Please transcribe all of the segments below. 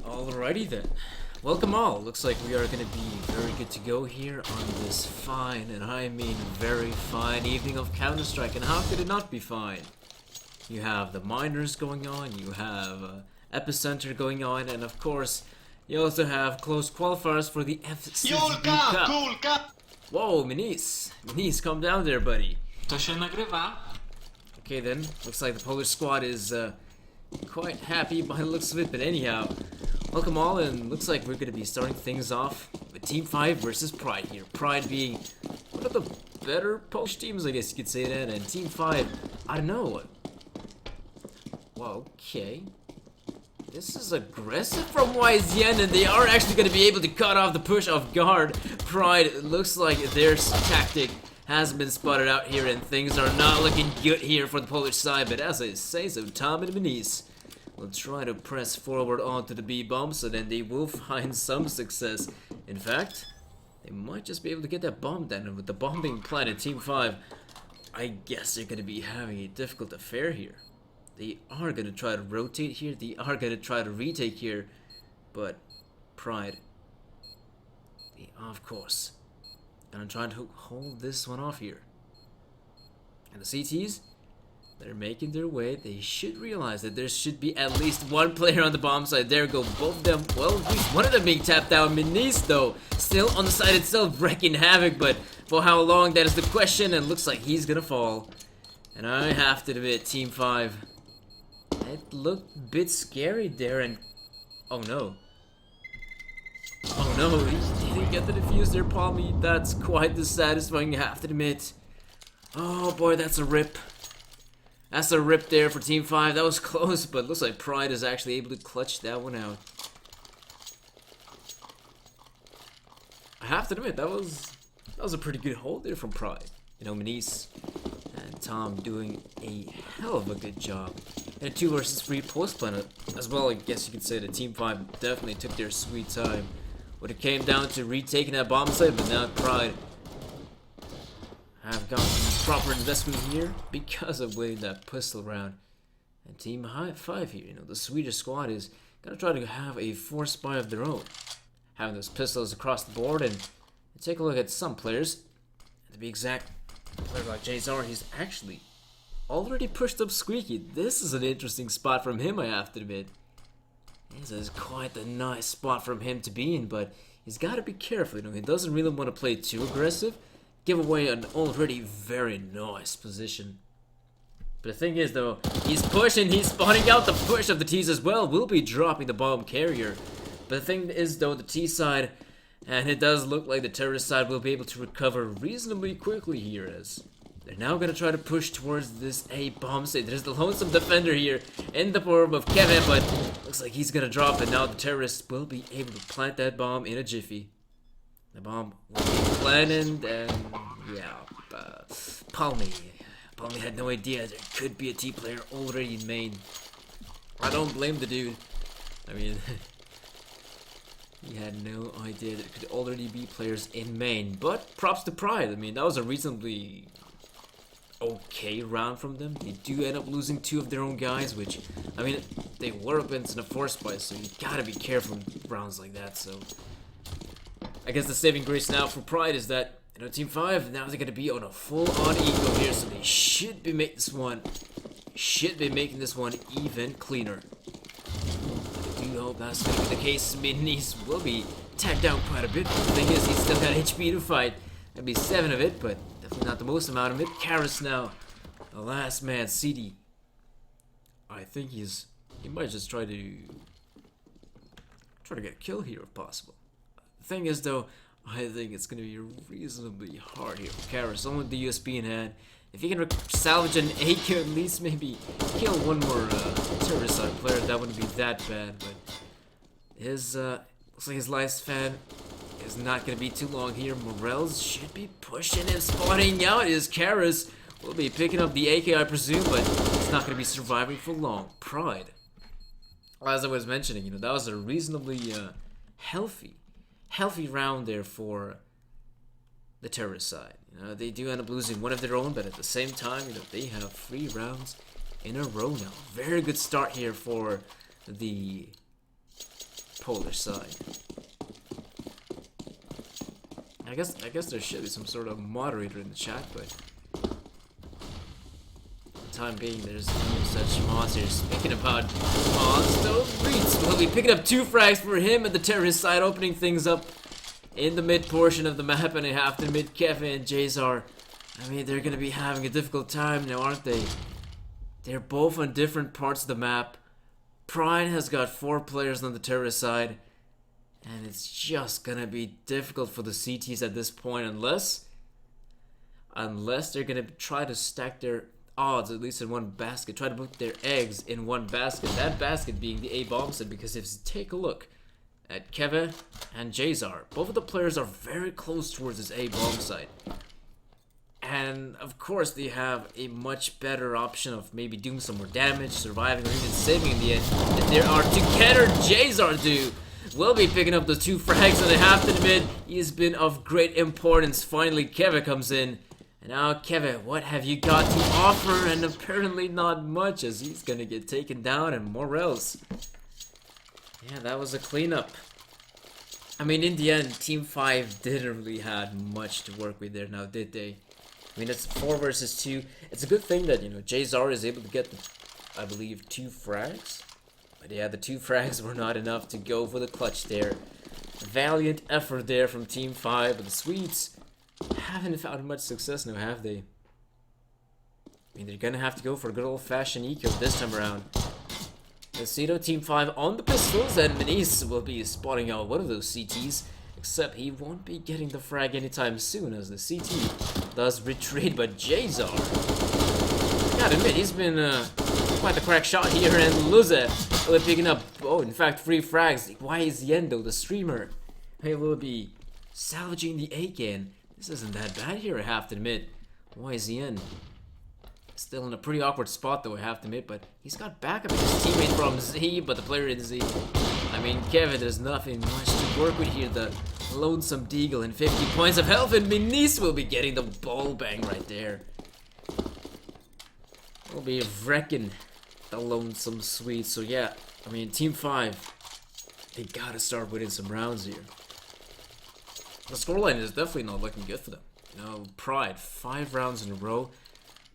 Alrighty then. Welcome all. Looks like we are going to be very good to go here on this fine, and I mean very fine evening of Counter-Strike. And how could it not be fine? You have the miners going on, you have Epicenter going on, and of course, you also have close qualifiers for the FCDB Cup. Whoa, Minis, calm down there, buddy. To się nagrywa. Okay then, looks like the Polish squad is quite happy by the looks of it, but anyhow, welcome all, and looks like we're going to be starting things off with Team5 versus Pride here. Pride being one of the better Polish teams, I guess you could say that, and Team5, I don't know. Well, okay. This is aggressive from YZN, and they are actually going to be able to cut off the push off guard. Pride, looks like their tactic has been spotted out here, and things are not looking good here for the Polish side. But as I say, so Tom and Minis will try to press forward onto the B bomb, so then they will find some success. In fact, they might just be able to get that bomb down, and with the bomb being planted, Team5, I guess they're going to be having a difficult affair here. They are going to try to rotate here, they are going to try to retake here, but Pride, they of course gonna try to hold this one off here. And the CTs, they're making their way. They should realize that there should be at least one player on the bomb side. There go both of them. Well, at least one of them being tapped out. Minis, though, still on the side itself, wrecking havoc. But for how long, that is the question. And looks like he's gonna fall. And I have to admit, Team5, it looked a bit scary there. And oh no. Oh no, he didn't get the defuse there, Palmy. That's quite dissatisfying, you have to admit. Oh boy, that's a rip. That's a rip there for Team5. That was close, but looks like Pride is actually able to clutch that one out. I have to admit, that was a pretty good hold there from Pride. You know, Minis and Tom doing a hell of a good job. And a 2 versus 3 post planet as well. I guess you could say that Team5 definitely took their sweet time when it came down to retaking that bomb site, but now Pride have gotten proper investment here because of winning that pistol round. And Team5 here, you know, the Swedish squad is gonna try to have a force buy of their own, having those pistols across the board. And take a look at some players. To be exact, a player like JZR, he's actually already pushed up Squeaky. This is an interesting spot from him, I have to admit. This is quite a nice spot from him to be in, but he's got to be careful. You know, he doesn't really want to play too aggressive, give away an already very nice position. But the thing is, though, he's pushing, he's spotting out the push of the T's as well. Will be dropping the bomb carrier. But the thing is, though, the T side, and it does look like the terrorist side will be able to recover reasonably quickly here, as they're now going to try to push towards this A bomb site. There's the lonesome defender here in the form of Kevin, but looks like he's going to drop it. Now the terrorists will be able to plant that bomb in a jiffy. The bomb will be planted, and yeah, Palmy had no idea there could be a T player already in main. I don't blame the dude. I mean, he had no idea there could already be players in main. But props to Pride. I mean, that was a reasonably okay round from them. They do end up losing 2 of their own guys, which, I mean, they were up into the force buy, so you gotta be careful in rounds like that. So I guess the saving grace now for Pride is that, you know, Team5, now they're gonna be on a full-on eco here, so they should be making this one even cleaner. I do hope that's gonna be the case. Minis will be tagged down quite a bit, but the thing is, he's still got HP to fight. That'd be 7 of it, but definitely not the most amount of it. Karas now, the last man, CD. I think he might just try to get a kill here if possible. The thing is, though, I think it's gonna be reasonably hard here for Karas. Only with the USB in hand, if he can salvage an AK, at least maybe kill one more terrorist side player, that wouldn't be that bad. But his looks like his lifespan is not going to be too long here. Morels should be pushing and spotting out. His Karas will be picking up the AK, I presume, but it's not going to be surviving for long. Pride, as I was mentioning, you know, that was a reasonably healthy round there for the terrorist side. You know, they do end up losing one of their own, but at the same time, you know, they have 3 rounds in a row now. Very good start here for the Polish side. I guess there should be some sort of moderator in the chat, but for the time being, there's no such mods here. Speaking about mods, though, Reeds will be picking up 2 frags for him at the terrorist side, opening things up in the mid portion of the map, and I have to admit, Kevin and Jazar, I mean, they're gonna be having a difficult time now, aren't they? They're both on different parts of the map. Pride has got 4 players on the terrorist side, and it's just gonna be difficult for the CTs at this point, unless they're gonna try to stack their odds at least in one basket, try to put their eggs in one basket, that basket being the A-bomb set, because if you take a look at Kevin and Jazar, both of the players are very close towards this A-bomb site. And of course they have a much better option of maybe doing some more damage, surviving, or even saving in the end than there are together. Jazar will be picking up the 2 frags, and I have to admit, he's been of great importance. Finally, Kevin comes in. And now, Kevin, what have you got to offer? And apparently not much, as he's gonna get taken down and more else. Yeah, that was a cleanup. I mean, in the end, Team5 didn't really have much to work with there now, did they? I mean, it's 4 versus 2. It's a good thing that, you know, Jazar is able to get, I believe, 2 frags. But yeah, the 2 frags were not enough to go for the clutch there. Valiant effort there from Team5, but the Swedes haven't found much success now, have they? I mean, they're gonna have to go for a good old-fashioned eco this time around. Let's see though, Team5 on the pistols, and Manice will be spotting out one of those CTs. Except he won't be getting the frag anytime soon, as the CT does retreat, but Jazar, I gotta admit, he's been quite the crack shot here, and Luze will be picking up, oh, in fact, 3 frags. Why is Yendo, the streamer, he will be salvaging the AK? This isn't that bad here, I have to admit. Why is he in? Still in a pretty awkward spot, though, I have to admit, but he's got backup in his teammate from Z, but the player in Z, I mean, Kevin, there's nothing much to work with here. The lonesome Deagle and 50 points of health, and Manice will be getting the ball bang right there. We'll be wrecking the lonesome Swede. So yeah, I mean, Team5, they gotta start winning some rounds here. The scoreline is definitely not looking good for them. You know, Pride, 5 rounds in a row.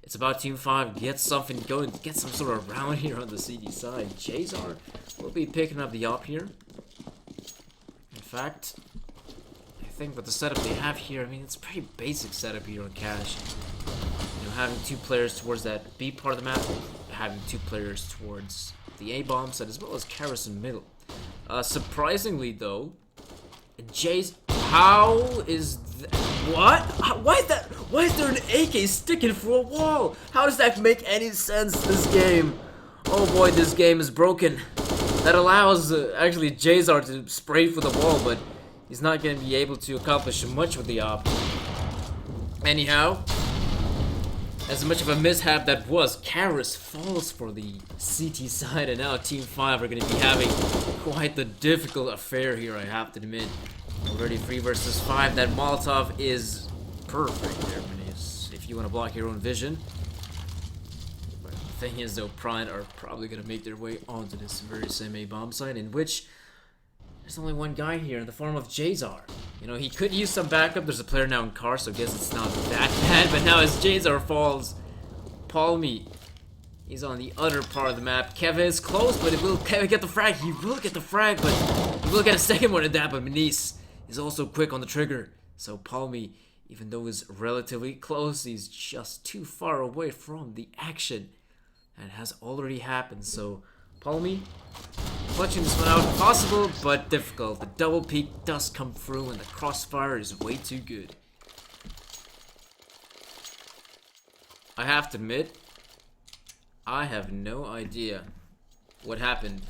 It's about Team5, get something going, get some sort of round here on the CD side. Jazar will be picking up the op here. In fact, I think with the setup they have here, I mean, it's a pretty basic setup here on Cash. You know, having 2 players towards that B part of the map, having 2 players towards the A-bomb side, as well as Karis in the middle. Surprisingly, though, how is that? What? Why is there an AK sticking through a wall? How does that make any sense, this game? Oh boy, this game is broken. That allows, actually, Jazar to spray for the wall, but he's not going to be able to accomplish much with the op. Anyhow, as much of a mishap that was, Karis falls for the CT side, and now Team5 are going to be having quite the difficult affair here, I have to admit. Already 3 versus 5. That Molotov is perfect there, Manice, if you want to block your own vision. But the thing is, though, Pride are probably going to make their way onto this very same A-bomb site, in which there's only one guy here in the form of Jazar. You know, he could use some backup. There's a player now in car, so I guess it's not that bad. But now as Jazar falls, Palmy, he's on the other part of the map. Kevin is close, but will Kevin get the frag? He will get the frag, but he will get a second one at that. But Manice is also quick on the trigger. So Palmy, even though he's relatively close, he's just too far away from the action. And it has already happened. So Palmy, clutching this one out, possible but difficult. The double peek does come through, and the crossfire is way too good. I have to admit, I have no idea what happened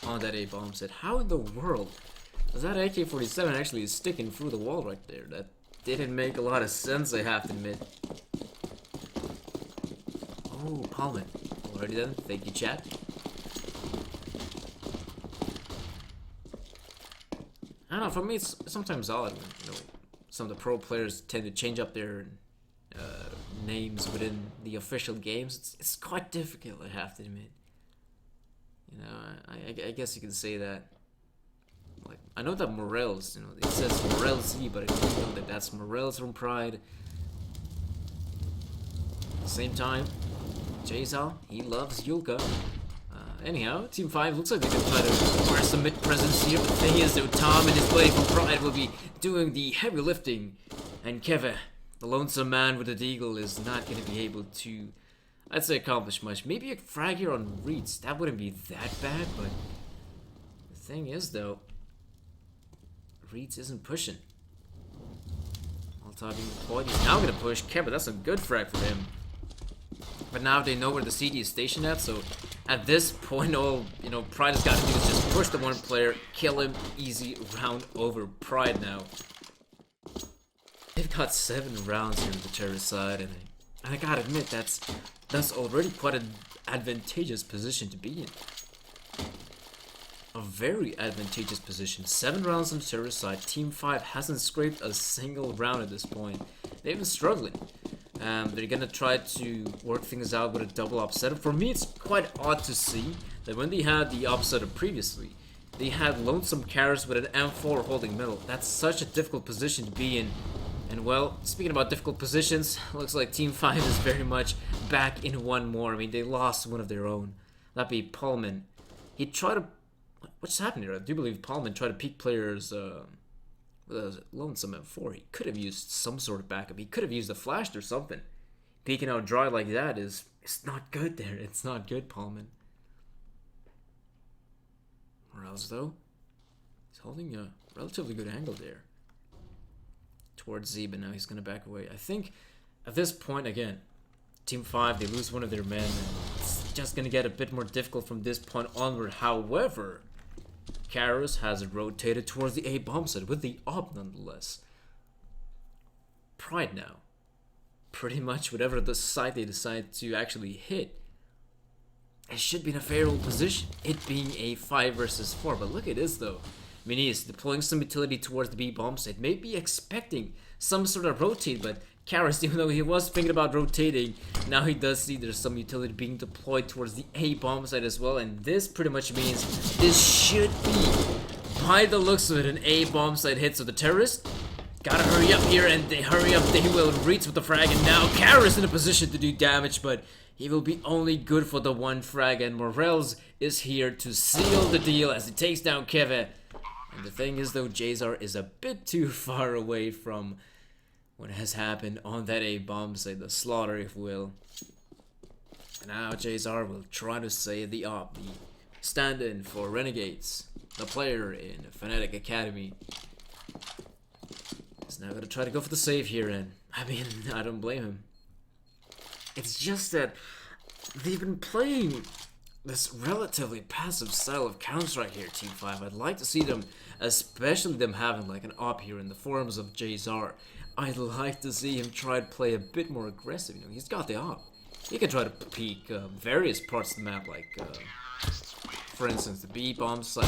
on that A-bomb set. How in the world is that AK-47 actually sticking through the wall right there? That didn't make a lot of sense, I have to admit. Oh, Palman. Alrighty then, thank you, chat. I don't know, for me it's sometimes odd when, you know, some of the pro players tend to change up their names within the official games. It's quite difficult, I have to admit. You know, I guess you can say that. Like, I know that Morels, you know, it says Morels Z, but I don't know that that's Morels from Pride. At the same time, Jaezal, he loves Yulka. Anyhow, Team 5 looks like they can try to acquire some mid-presence here, but the thing is, though, Tom and his buddy from Pride will be doing the heavy lifting, and Keve, the lonesome man with the deagle, is not going to be able to, I'd say, accomplish much. Maybe a frag here on Reeds, that wouldn't be that bad, but the thing is, though, Reeds isn't pushing. Molotov being deployed, he's now going to push Keve, that's a good frag for him. But now they know where the CD is stationed at, so at this point, all Pride has got to do is just push the one player, kill him, easy round over. Pride now. They've got 7 rounds here on the terrorist side, and I gotta admit that's already quite an advantageous position to be in. A very advantageous position. 7 rounds on the terrorist side. Team 5 hasn't scraped a single round at this point. They've been struggling. They're gonna try to work things out with a double op setup. For me, it's quite odd to see that when they had the op setup previously, they had Lonesome Karras with an M4 holding middle. That's such a difficult position to be in. And well, speaking about difficult positions, looks like Team 5 is very much back in one more. I mean, they lost one of their own. That'd be Pullman. He tried to... What's happening here? I do believe Pullman tried to peek players... with a Lonesome M4, he could have used some sort of backup. He could have used a flash or something. Peeking out dry like that it's not good there. It's not good, Pullman. Morales, though, he's holding a relatively good angle there towards Z, but now he's going to back away. I think at this point, again, Team 5, they lose one of their men, and it's just going to get a bit more difficult from this point onward. However, Karras has rotated towards the A bomb site with the op nonetheless. Pride now. Pretty much whatever the site they decide to actually hit, it should be in a favorable position. It being a 5 versus 4. But look at this though. I mean, he's deploying some utility towards the B bomb site. Maybe expecting some sort of rotate, but Karras, even though he was thinking about rotating, now he does see there's some utility being deployed towards the A bomb site as well, and this pretty much means this should be, by the looks of it, an A bomb site hit. So the terrorists gotta hurry up here, and they hurry up, they will reach with the frag, and now Karras in a position to do damage, but he will be only good for the one frag, and Morels is here to seal the deal as he takes down Keve. And the thing is though, Jaezal is a bit too far away from what has happened on that A bomb site, the slaughter if you will. And now Jaezal will try to save the op, the stand-in for Renegades, the player in Fnatic Academy. He's now gonna try to go for the save here, and I mean, I don't blame him. It's just that they've been playing this relatively passive style of Counter-Strike here, Team 5. I'd like to see them, especially them having like an op here in the forms of Jaezal. I'd like to see him try to play a bit more aggressive. You know, he's got the op. He can try to peek various parts of the map, like, for instance, the B bomb site.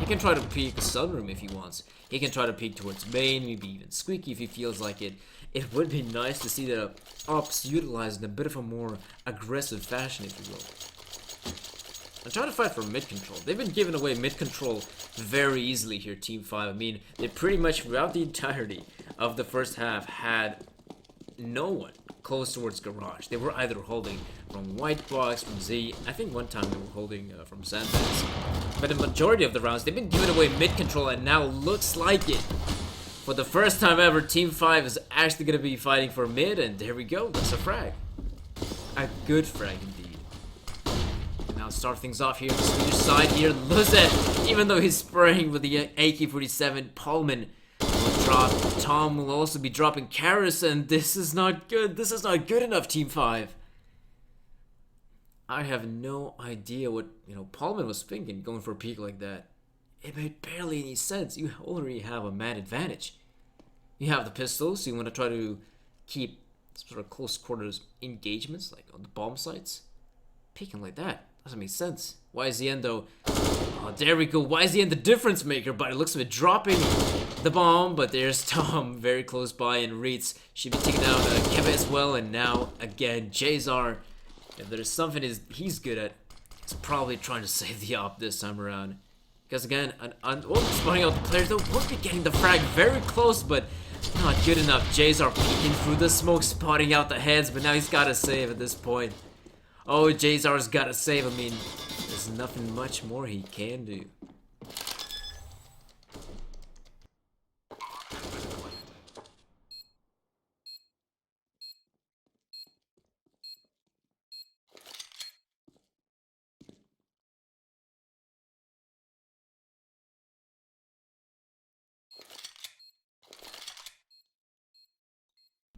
He can try to peek the sunroom if he wants. He can try to peek towards main, maybe even Squeaky if he feels like it. It would be nice to see the ops utilized in a bit of a more aggressive fashion, if you will. I'm trying to fight for mid control. They've been giving away mid control very easily here, Team 5. I mean, they pretty much throughout the entirety of the first half had no one close towards garage. They were either holding from White Box, from Z. I think one time they were holding from Sandbags. But the majority of the rounds, they've been giving away mid control, and now looks like it. For the first time ever, Team 5 is actually going to be fighting for mid, and there we go. That's a frag. A good frag indeed. Now start things off here on the Swedish side here. Luzet, even though he's spraying with the AK-47, Pullman will drop. Tom will also be dropping Karras, and this is not good. This is not good enough, Team 5. I have no idea what, Pullman was thinking going for a peek like that. It made barely any sense. You already have a man advantage. You have the pistols, so you want to try to keep sort of close quarters engagements, like on the bomb sites. Peeking like that doesn't make sense. YZN though, oh, there we go. YZN the difference maker, but it looks of it dropping the bomb, but there's Tom very close by, and Reeds should be taking down Keve as well, and now again Jaezal, if there's something he's good at, it's probably trying to save the op this time around. Because again, spotting out the players, though, will be getting the frag very close, but not good enough. Jazar peeking through the smoke, spotting out the heads, but now he's got to save at this point. Oh, Jazar's got to save. I mean, there's nothing much more he can do.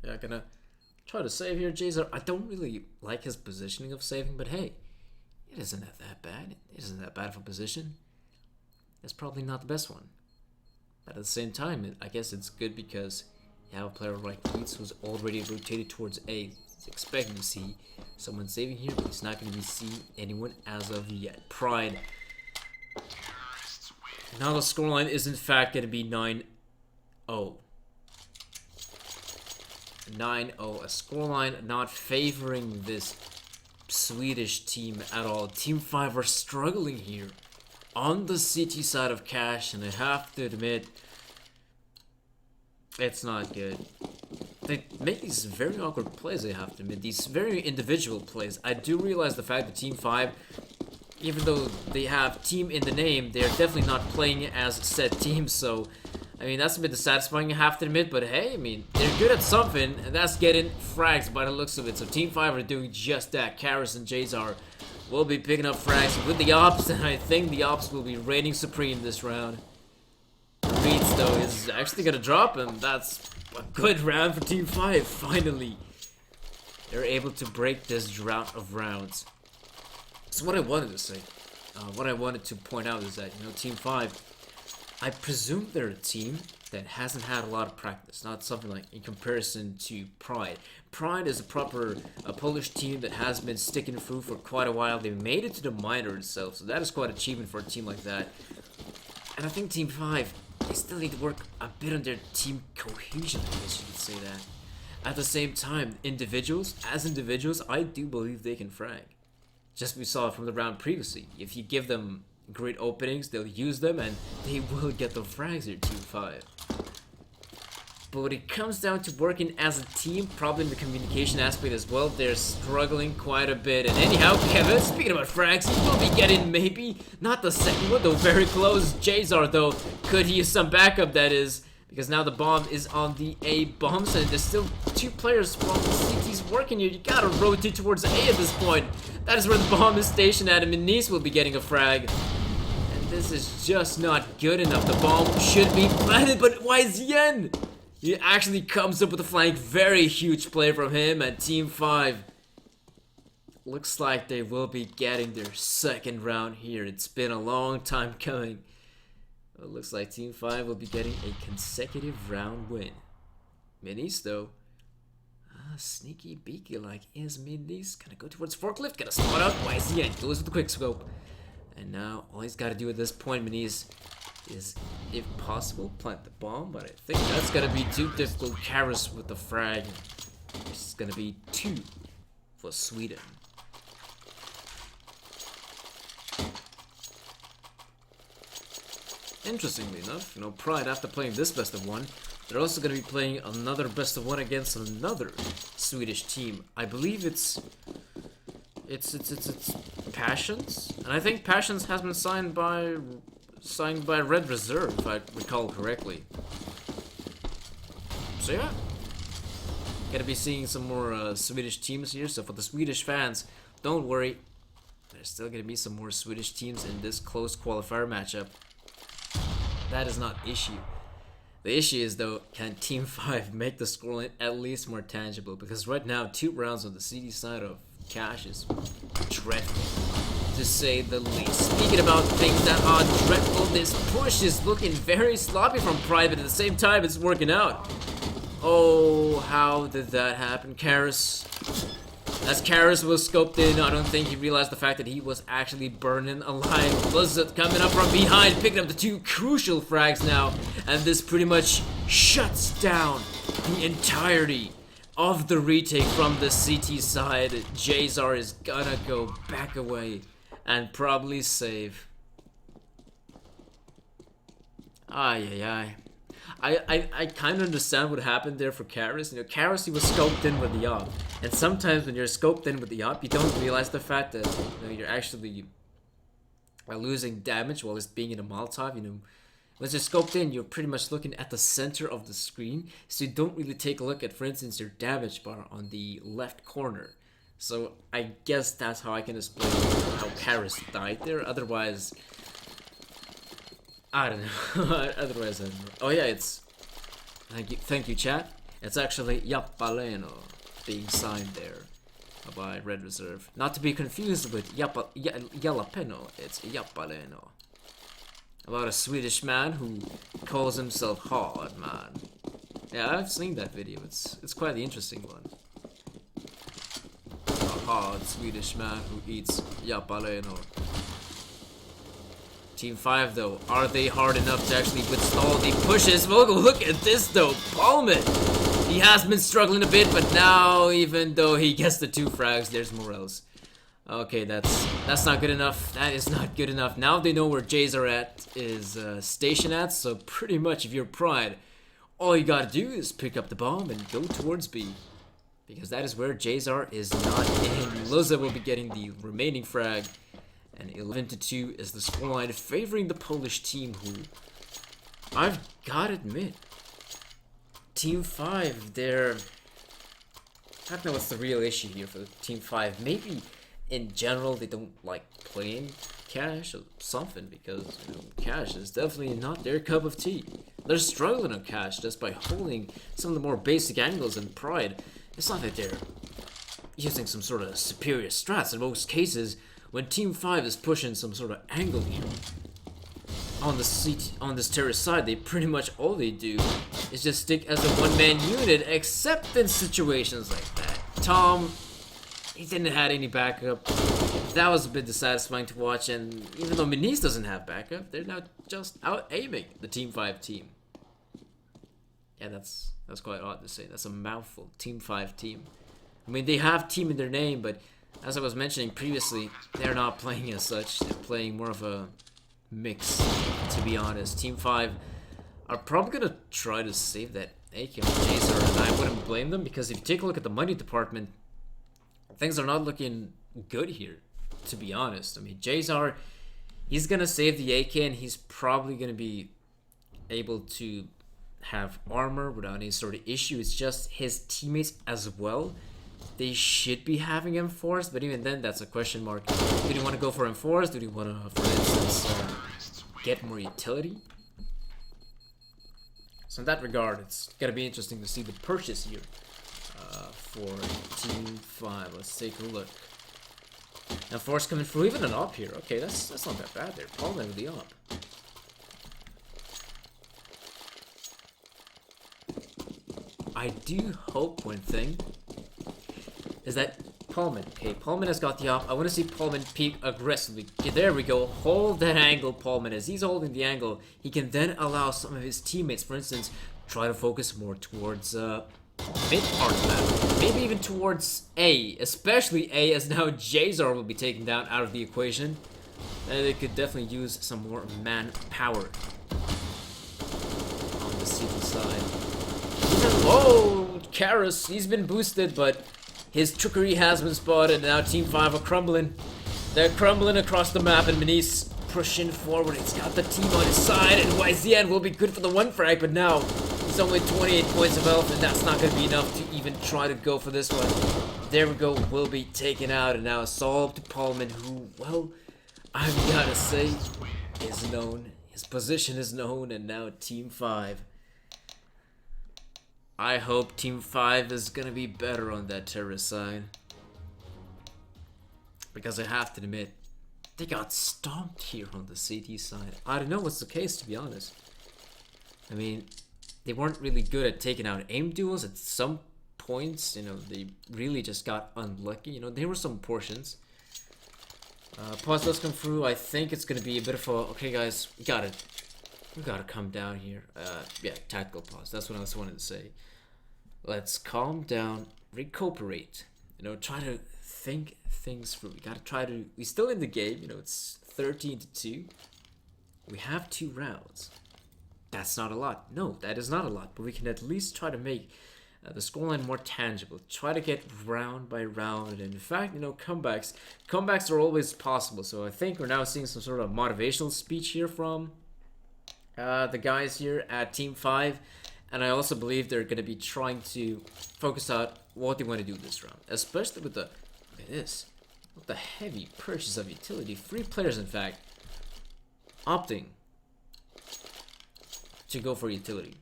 Yeah, gonna try to save here, Jazar. I don't really like his positioning of saving, but hey, it isn't that bad. It isn't that bad of a position. It's probably not the best one. But at the same time, I guess it's good because you have a player like Keats who's already rotated towards A. He's expecting to see someone saving here, but he's not going to be seeing anyone as of yet. Pride. Now the scoreline is in fact going to be 9-0. 9-0, a scoreline not favoring this Swedish team at all. Team 5 are struggling here on the CT side of Cash, and I have to admit, it's not good. They make these very awkward plays, I have to admit, these very individual plays. I do realize the fact that Team 5, even though they have team in the name, they're definitely not playing as said team, so I mean, that's a bit dissatisfying, I have to admit, but hey, I mean, they're good at something, and that's getting frags by the looks of it. So Team 5 are doing just that. Karis and Jazar will be picking up frags with the Ops, and I think the Ops will be reigning supreme this round. Beats, though, is actually going to drop him. That's a good round for Team 5, finally. They're able to break this drought of rounds. So what I wanted to say, what I wanted to point out is that, you know, Team 5, I presume they're a team that hasn't had a lot of practice, not something like in comparison to Pride. Pride is a proper Polish team that has been sticking through for quite a while. They made it to the minor itself, so that is quite an achievement for a team like that. And I think Team 5, they still need to work a bit on their team cohesion, I guess you could say that. At the same time, as individuals, I do believe they can frag. Just we saw from the round previously. If you give them great openings, they'll use them and they will get the frags here, Team 5. But when it comes down to working as a team, probably in the communication aspect as well, they're struggling quite a bit. And anyhow, Kevin, speaking about frags, he will be getting maybe not the second one, though very close. Jazar, though, could use some backup, that is, because now the bomb is on the A bombs, and there's still two players while the CT's working here. You gotta rotate towards A at this point. That is where the bomb is stationed at, and Minis will be getting a frag. And this is just not good enough. The bomb should be planted, but YZN! He actually comes up with a flank. Very huge play from him, and Team 5 looks like they will be getting their second round here. It's been a long time coming. It looks like Team 5 will be getting a consecutive round win. Minis, though. Sneaky beaky like is Minis. Gonna go towards forklift. Gonna spot out. YZN goes with the quick scope. And now all he's got to do at this point, Minis, is, if possible, plant the bomb. But I think that's gonna be too difficult. Karis with the frag. This is gonna be 2 for Sweden. Interestingly enough, you know, Pride, after playing this best of one, they're also going to be playing another best of one against another Swedish team. I believe it's Passions, and I think Passions has been signed by Red Reserve, if I recall correctly. So yeah, gonna be seeing some more Swedish teams here. So for the Swedish fans, don't worry, there's still gonna be some more Swedish teams in this close qualifier matchup. That is not issue. The issue is, though, can Team 5 make the scoreline at least more tangible? Because right now, 2 rounds on the CD side of Cash is dreadful, to say the least. Speaking about things that are dreadful, this push is looking very sloppy from Pride, but at the same time, it's working out. Oh, how did that happen? Karis. As Karis was scoped in, I don't think he realized the fact that he was actually burning alive. Blizzard coming up from behind, picking up the 2 crucial frags now. And this pretty much shuts down the entirety of the retake from the CT side. Jazar is gonna go back away and probably save. Ay, ay, ay. I kind of understand what happened there for Karis. You know, Karis, he was scoped in with the op. And sometimes when you're scoped in with the op, you don't realize the fact that, you know, you're actually losing damage while it's being in a Molotov. You know, once you're scoped in, you're pretty much looking at the center of the screen. So you don't really take a look at, for instance, your damage bar on the left corner. So I guess that's how I can explain how Karis died there. Otherwise, I don't know. Otherwise, I don't know. Oh yeah, it's thank you, chat. It's actually Yappaleno being signed there by Red Reserve. Not to be confused with Jalapeno. It's Yappaleno. About a Swedish man who calls himself Hard Man. Yeah, I've seen that video. It's quite the interesting one. A hard Swedish man who eats Yappaleno. Team 5 though, are they hard enough to actually withstand the pushes? Well, look at this though, Pullman! He has been struggling a bit, but now even though he gets the 2 frags, there's Morels. Okay, that's not good enough. That is not good enough. Now they know where Jays are at, is stationed at, so pretty much if you're Pride, all you gotta do is pick up the bomb and go towards B. Because that is where Jays is not in. Luza will be getting the remaining frag. And 11-2 is the scoreline favoring the Polish team, who I've gotta admit, Team 5, they're... I don't know what's the real issue here for Team 5. Maybe in general they don't like playing Cash or something, because you know, Cash is definitely not their cup of tea. They're struggling on Cash just by holding some of the more basic angles in Pride. It's not that they're using some sort of superior strats. In most cases, when Team 5 is pushing some sort of angle here on this terrorist side, they pretty much all they do is just stick as a one-man unit, except in situations like that. Tom, he didn't have any backup. That was a bit dissatisfying to watch, and even though Minis doesn't have backup, they're now just out-aiming the Team 5 team. Yeah, that's quite odd to say. That's a mouthful. Team 5 team. I mean, they have team in their name, but as I was mentioning previously, they're not playing as such. They're playing more of a mix, to be honest. Team 5 are probably going to try to save that AK on Jazer, and I wouldn't blame them, because if you take a look at the money department, things are not looking good here, to be honest. I mean, Jazer, he's going to save the AK, and he's probably going to be able to have armor without any sort of issue. It's just his teammates as well. They should be having M4s, but even then, that's a question mark. Do you want to go for M4s? Do you want to, for instance, get more utility? So in that regard, it's going to be interesting to see the purchase here for Team 5. Let's take a look. M4s coming through, even an op here. Okay, that's not that bad there. Probably with the op. I do hope one thing is that Pullman. Okay, Pullman has got the op. I want to see Pullman peek aggressively. Okay, there we go. Hold that angle, Pullman. As he's holding the angle, he can then allow some of his teammates, for instance, try to focus more towards mid part of that. Maybe even towards A. Especially A, as now Jazar will be taken down out of the equation. And they could definitely use some more manpower on the city side. Whoa, Karas, he's been boosted, but his trickery has been spotted. Now Team 5 are crumbling. They're crumbling across the map, and Minis pushing forward. He's got the team on his side, and YZN will be good for the 1 frag, but now he's only 28 points of health, and that's not going to be enough to even try to go for this one. There we go, will be taken out, and now Assault to Pullman, who, well, I've got to say, is known. His position is known, and now Team 5. I hope Team 5 is gonna be better on that terrorist side. Because I have to admit, they got stomped here on the CT side. I don't know what's the case, to be honest. I mean, they weren't really good at taking out aim duels at some points. You know, they really just got unlucky. You know, there were some portions. Pause does come through. I think it's gonna be a bit of a... Okay, guys, we gotta come down here. Yeah, tactical pause. That's what I was wanting to say. Let's calm down, recuperate. You know, try to think things through. We gotta try to. We're still in the game. You know, it's 13-2. We have 2 rounds. That's not a lot. No, that is not a lot. But we can at least try to make the scoreline more tangible. Try to get round by round. And in fact, you know, comebacks are always possible. So I think we're now seeing some sort of motivational speech here from the guys here at Team5. And I also believe they're going to be trying to focus out what they want to do this round. Especially with the, look at this, with the heavy purchase of utility. 3 players, in fact, opting to go for utility.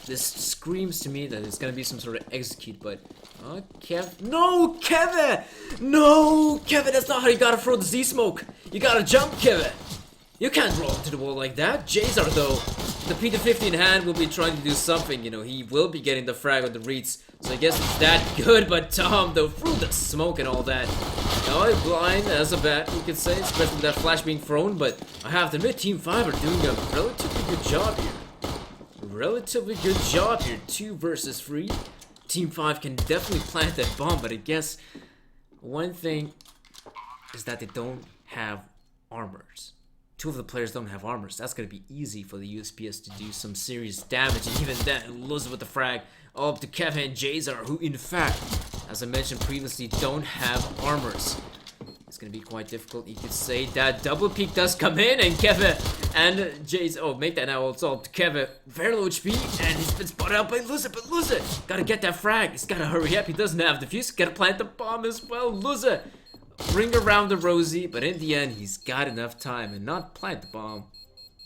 This screams to me that it's going to be some sort of execute, but... No, Kevin! No, Kevin, that's not how you gotta throw the Z-smoke. You gotta jump, Kevin. You can't roll into the wall like that. Jazar, though, the P250 in hand will be trying to do something. You know, he will be getting the frag on the reads. So I guess it's that good, but Tom, though, through the smoke and all that. No, blind as a bat, you could say, especially with that flash being thrown. But I have to admit, Team 5 are doing a relatively good job here. Relatively good job here. 2 versus 3. Team 5 can definitely plant that bomb, but I guess one thing is that they don't have armors. 2 of the players don't have armors. That's going to be easy for the USPS to do some serious damage. And even then, lose with the frag up to Kevin and Jazar, who in fact, as I mentioned previously, don't have armors. It's going to be quite difficult. You could say that double peek does come in, and Kevin and Jace, oh, make that now also up to Kevin. Very low HP, and he's been spotted out by Luza, but Luza gotta get that frag. He's gotta hurry up. He doesn't have the fuse. Gotta plant the bomb as well. Luza, bring around the Rosie, but in the end, he's got enough time and not plant the bomb.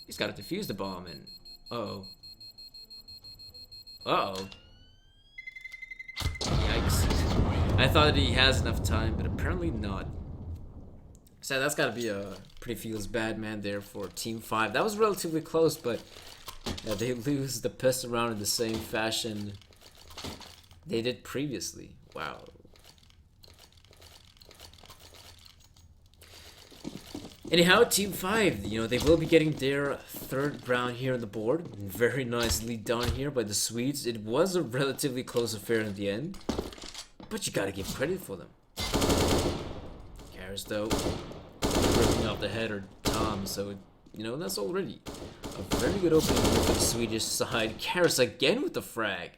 He's gotta defuse the bomb, and uh-oh. Uh-oh. Yikes. I thought that he has enough time, but apparently not. So that's got to be a pretty feels bad man there for Team 5. That was relatively close, but they lose the pistol round in the same fashion they did previously. Wow. Anyhow, Team 5, you know, they will be getting their 3rd round here on the board. Very nicely done here by the Swedes. It was a relatively close affair in the end, but you got to give credit for them. Karis, though, ripping off the head or Tom, so, you know, that's already a very good opening for the Swedish side. Karis again with the frag.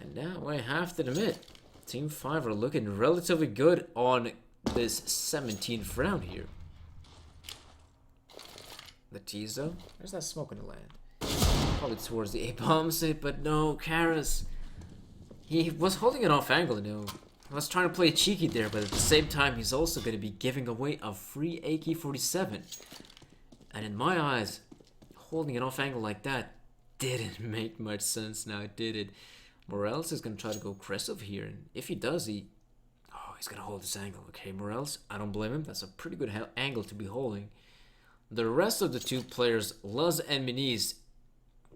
And now I have to admit, Team 5 are looking relatively good on this 17th round here. The tease, though, there's that smoke in the land. Probably towards the A-bomb site, but no, Karis. He was holding it off angle, you know. I was trying to play cheeky there, but at the same time, he's also going to be giving away a free AK-47. And in my eyes, holding it off angle like that didn't make much sense now, did it? Morales is going to try to go aggressive here, and if he does, he's going to hold this angle. Okay, Morales, I don't blame him. That's a pretty good angle to be holding. The rest of the 2 players, Luz and Miniz,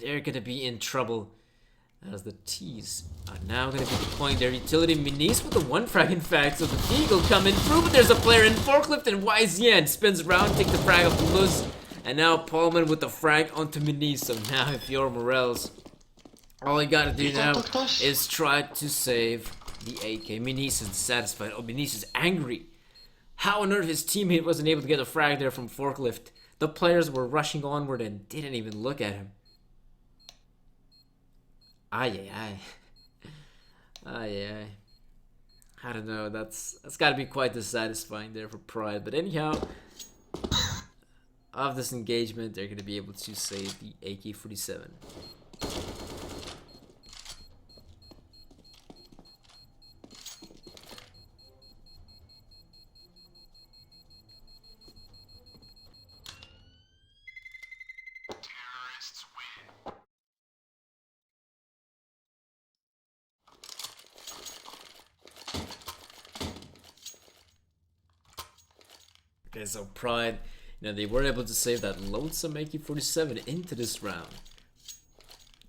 they're going to be in trouble, as the T's are now going to be deploying their utility. Miniz with the 1 frag, in fact, so the Deagle coming through, but there's a player in forklift, and YZN spins around, take the frag off Luz, and now Paulman with the frag onto Miniz. So now if you're Morales, all you gotta do now is try to save the AK. Miniz is dissatisfied. Oh, Miniz is angry. How on earth his teammate wasn't able to get a frag there from forklift? The players were rushing onward and didn't even look at him. Ay. I don't know, that's gotta be quite dissatisfying there for Pride. But anyhow, of this engagement, they're gonna be able to save the AK-47. Okay, so Pride, you know, they were able to save that lonesome AK-47 into this round.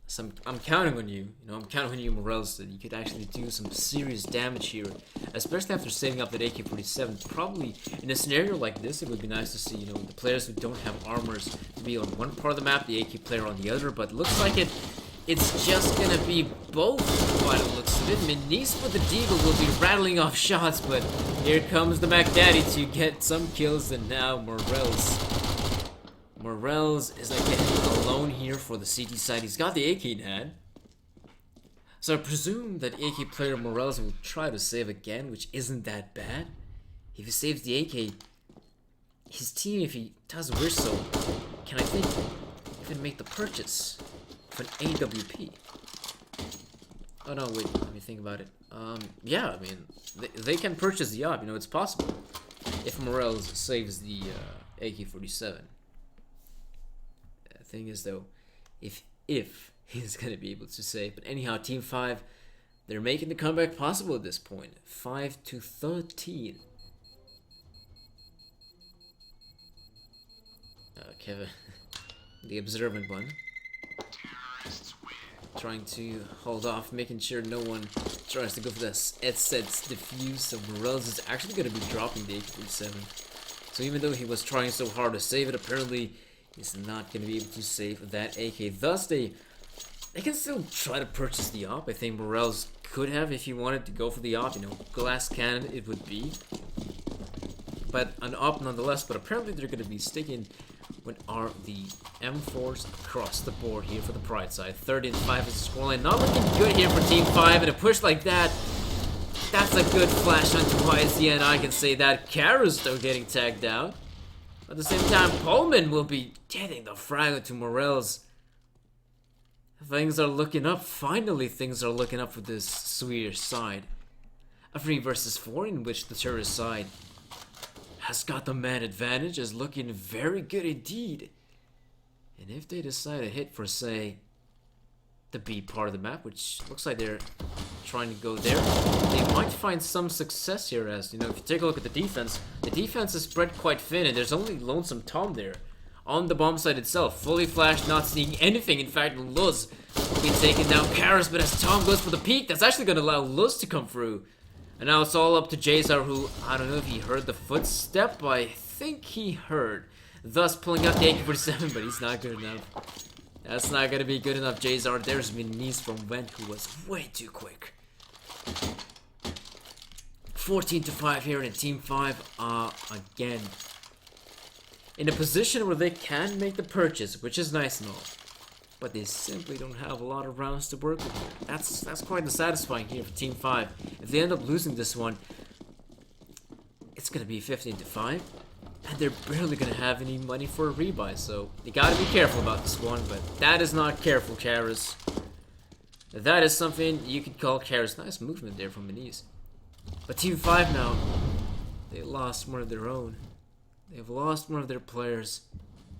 So I'm counting on you, I'm counting on you, Morales, that you could actually do some serious damage here, especially after saving up that AK-47. Probably in a scenario like this, it would be nice to see, the players who don't have armors to be on one part of the map, the AK player on the other, but looks like it's just gonna be both by the looks of it. Miniz with the Deagle will be rattling off shots, but here comes the Mac Daddy to get some kills, and now Morales is like getting a alone here for the CT side. He's got the AK in hand. So I presume that AK player Morales will try to save again, which isn't that bad. If he saves the AK, his team, if he does wish so, can I think even make the purchase of an AWP? Oh no, wait, let me think about it. Yeah, I mean, they can purchase the op, you know, it's possible. If Morales saves the AK-47. The thing is though, if he's gonna be able to save. But anyhow, Team 5, they're making the comeback possible at this point. 5-13. Kevin, the observant one, trying to hold off, making sure no one tries to go for this Edset's defuse. So Morales is actually going to be dropping the AK-47. So even though he was trying so hard to save it, apparently he's not going to be able to save that AK. Thus, they can still try to purchase the op. I think Morales could have if he wanted to go for the op. You know, glass cannon it would be, but an op nonetheless. But apparently they're going to be sticking with the M4s across the board here for the Pride side. 30-5 is the scoreline. Not looking good here for Team 5, and a push like that, that's a good flash onto YZ, and I can say that. Kara's though getting tagged out. At the same time, Pullman will be getting the frag to Morales. Things are looking up. Finally, things are looking up for this Swedish side. A 3 versus 4 in which the terrorist side has got the man advantage, is looking very good indeed. And if they decide to hit for, say, the B part of the map, which looks like they're trying to go there, they might find some success here. As you know, if you take a look at the defense is spread quite thin, and there's only Lonesome Tom there on the bomb site itself, fully flashed, not seeing anything. In fact, Luz will be taking down Karas, but as Tom goes for the peek, that's actually going to allow Luz to come through. And now it's all up to Jazar, who, I don't know if he heard the footstep, I think he heard. Thus pulling out the AK-47, but he's not good enough. That's not going to be good enough, Jazar. There's Minis from Went, who was way too quick. 14-5 here in Team 5, again. In a position where they can make the purchase, which is nice and all. But they simply don't have a lot of rounds to work with here. That's quite dissatisfying here for Team 5. If they end up losing this one, it's going to be 15-5. And they're barely going to have any money for a rebuy. So you got to be careful about this one. But that is not careful, Karas. That is something you could call Karas. Nice movement there from Minis. But Team 5 now, they lost one of their own. They've lost one of their players.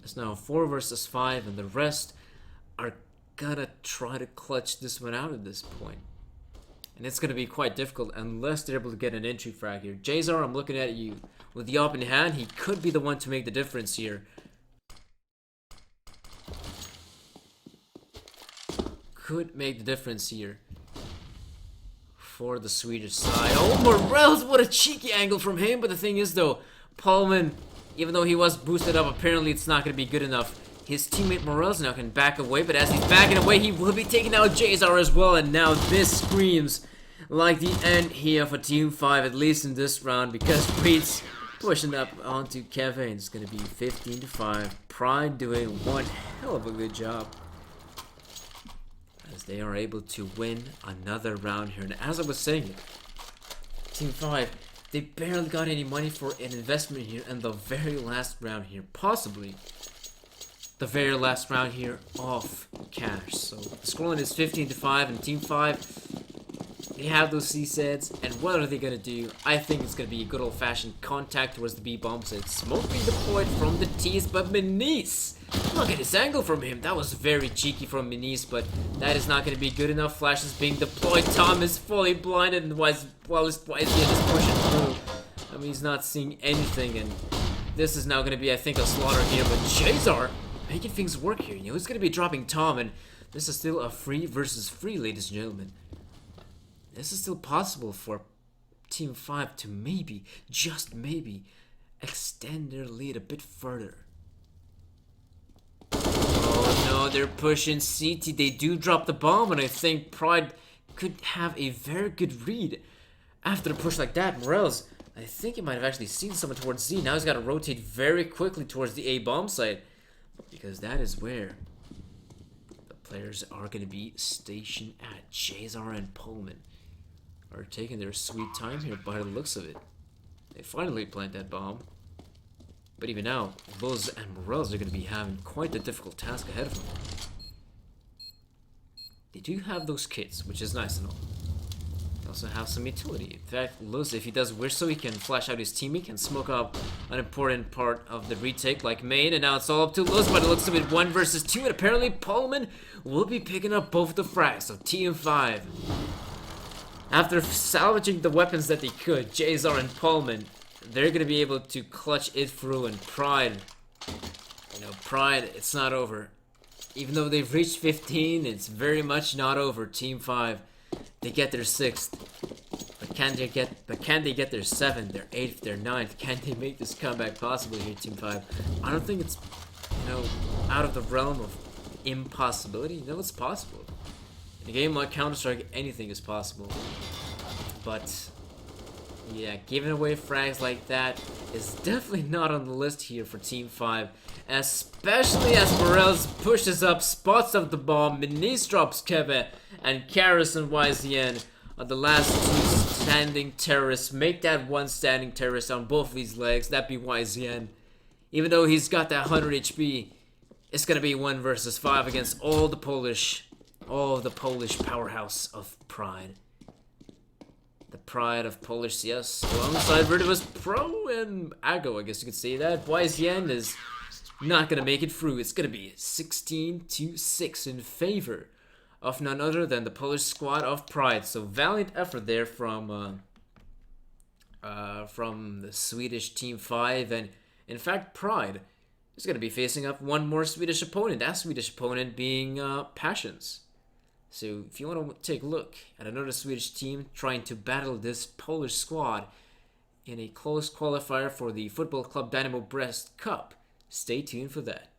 It's now 4 versus 5, and the rest are gonna try to clutch this one out at this point. And it's gonna be quite difficult unless they're able to get an entry frag here. Jazar, I'm looking at you. With the op in hand, he could be the one to make the difference here. Could make the difference here for the Swedish side. Oh, Morales, what a cheeky angle from him. But the thing is though, Pullman, even though he was boosted up, apparently it's not gonna be good enough. His teammate Morales now can back away, but as he's backing away, he will be taking out Jazar as well. And now this screams like the end here for Team 5, at least in this round, because Reed's pushing up onto Kevin. It's going to be 15-5. Pride doing one hell of a good job as they are able to win another round here. And as I was saying, Team 5, they barely got any money for an investment here in the very last round here, possibly the very last round here off cash. So the scoreline is 15-5, and Team 5, they have those C-sets, and what are they gonna do? I think it's gonna be a good old-fashioned contact towards the B bomb set. Smoke being deployed from the T's, but Minis, look at this angle from him. That was very cheeky from Minis, but that is not gonna be good enough. Flashes being deployed. Tom is fully blinded, and while his YZ is pushing through, I mean, he's not seeing anything, and this is now gonna be, I think, a slaughter here. But Jazar making things work here. You know, he's gonna be dropping Tom, and this is still a 3 versus 3, ladies and gentlemen. This is still possible for Team 5 to maybe, just maybe, extend their lead a bit further. Oh no, they're pushing CT. They do drop the bomb, and I think Pride could have a very good read after a push like that. Morales, I think he might have actually seen someone towards Z. Now he's got to rotate very quickly towards the A bomb site, because that is where players are going to be stationed at. Jazar and Pullman are taking their sweet time here by the looks of it. They finally plant that bomb. But even now, Luz and Morels are going to be having quite a difficult task ahead of them. They do have those kits, which is nice and all. They also have some utility. In fact, Luz, if he does wish so, he can flash out his teammate, can smoke up an important part of the retake like main, and now it's all up to Luz by the looks of it, 1 versus 2, and apparently Pullman will be picking up both the frags, so TEAM5. After salvaging the weapons that they could, Jazar and Pullman, they're going to be able to clutch it through, and Pride, you know, Pride, it's not over. Even though they've reached 15, it's very much not over. TEAM5, they get their 6th. But can they get their 7th, their 8th, their 9th? Can they make this comeback possible here, TEAM5? I don't think it's, you know, out of the realm of impossibility. No, it's possible. In a game like Counter-Strike, anything is possible. But yeah, giving away frags like that is definitely not on the list here for TEAM5. Especially as Morels pushes up, spots up the bomb, Minis drops Keve, and Karis and YZN are the last 2 standing terrorists. Make that 1 standing terrorist on both of these legs. That'd be YZN. Even though he's got that 100 HP, it's gonna be 1 versus 5 against all the Polish powerhouse of Pride. The pride of Polish CS, alongside Virtuous Pro and Ago, I guess you could say that. YZN is not gonna make it through. It's gonna be 16-6 in favor of none other than the Polish squad of Pride. So valiant effort there from the Swedish TEAM5, and in fact Pride is gonna be facing up one more Swedish opponent. That Swedish opponent being Passions. So if you want to take a look at another Swedish team trying to battle this Polish squad in a close qualifier for the Football Club Dynamo Brest Cup, stay tuned for that.